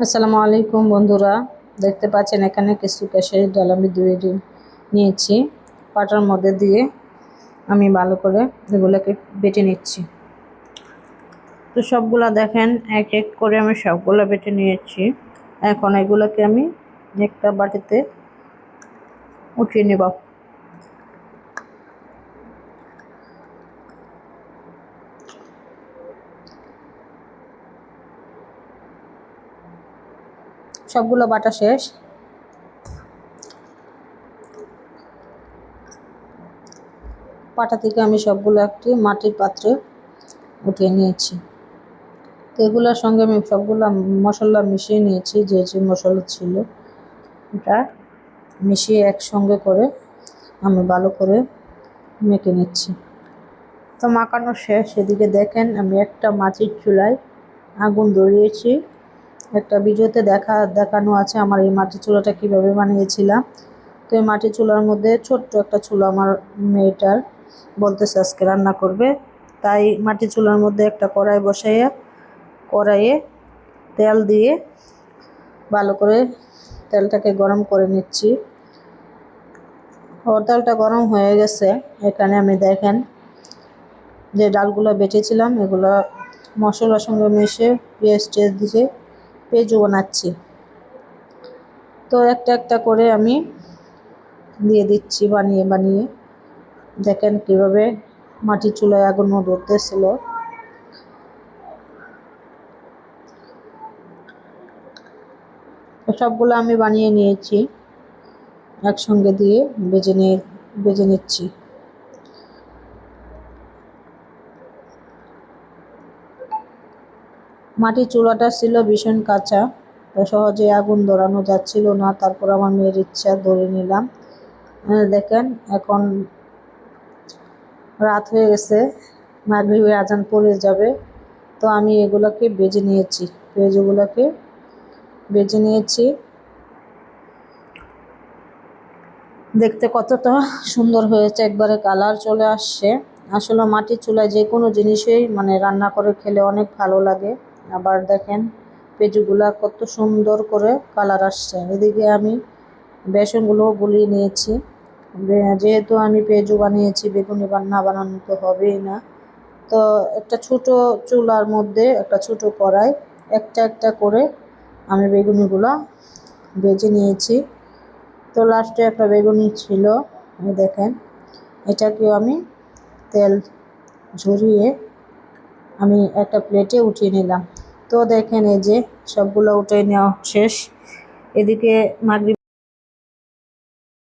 আসসালামু আলাইকুম বন্ধুরা, দেখতে পাচ্ছেন এখানে কিছু কেশরের ডাল আমি ধুয়ে নিয়েছি। পাটার মধ্যে দিয়ে আমি ভালো করে এগুলোকে বেটে নিচ্ছি। তো সবগুলা দেখেন এক এক করে আমি সবগুলা বেটে নিয়েছি। এখন এগুলোকে আমি একটা বাটিতে উঠিয়ে নেব। সবগুলো বাটা শেষ। পাটা থেকে আমি সবগুলো একটি মাটির পাত্রে উঠিয়ে নিয়েছি। তো এগুলোর সঙ্গে আমি সবগুলো মশলা মিশিয়ে নিয়েছি, যে যে মশলা ছিল এটা মিশিয়ে একসঙ্গে করে আমি ভালো করে মেখে নিচ্ছি। তো মাখানো শেষ। এদিকে দেখেন আমি একটা মাটির চুলায় আগুন ধরিয়েছি। একটা ভিডিওতে দেখানো আছে আমার এই মাটির চুলাটা কিভাবে বানিয়েছিলাম। তো এই মাটির চুলার মধ্যে ছোট্ট একটা চুলা আমার মেয়েটার বলতেছে আজকে রান্না করবে, তাই মাটির চুলার মধ্যে একটা কড়াই বসাইয়া কড়াইয়ে তেল দিয়ে ভালো করে তেলটাকে গরম করে নিচ্ছি। তেলটা গরম হয়ে গেছে। এখানে আমি দেখেন যে ডালগুলো বেটেছিলাম এগুলো মশলার সঙ্গে মিশে পেঁয়াজ দিয়ে পেঁয়াজও বানাচ্ছি। তো একটা একটা করে আমি দিয়ে দিচ্ছি বানিয়ে বানিয়ে। দেখেন কিভাবে মাটির চুলায় আগুন ধরতেছিল। সবগুলো আমি বানিয়ে নিয়েছি, একসঙ্গে দিয়ে বেজে নিচ্ছি। মাটির চুলাটা ছিল ভীষণ কাঁচা, সহজে আগুন ধরানো যাচ্ছিল না। তারপর আমার মেয়ের ইচ্ছা ধরে নিলাম। দেখেন এখন রাত হয়ে গেছে, মাগরিবের আজান পড়ে যাবে। তো আমি এগুলোকে বেজে নিয়েছি, পেঁয়াজগুলোকে বেজে নিয়েছি। দেখতে কতটা সুন্দর হয়েছে, একবারে কালার চলে আসছে। আসলে মাটির চুলায় যে কোনো জিনিসই রান্না করে খেলে অনেক ভালো লাগে। আবার দেখেন পেঁয়াজগুলা কত সুন্দর করে কালার আসছে। এদিকে আমি বেসনগুলো গুলিয়ে নিয়েছি। যেহেতু আমি পেঁয়াজু বানিয়েছি, বেগুনি না বানানো তো হবেই না। তো একটা ছোট চুলার মধ্যে একটা ছোট কড়াই একটা একটা করে আমি বেগুনিগুলো ভেজে নিয়েছি। তো লাস্টে একটা বেগুনি ছিল, দেখেন এটাকেও আমি তেল ঝরিয়ে আমি একটা প্লেটে উঠিয়ে নিলাম। তো দেখেন এই যে সবগুলো উঠিয়ে নেওয়া শেষ। এদিকে মাগরিব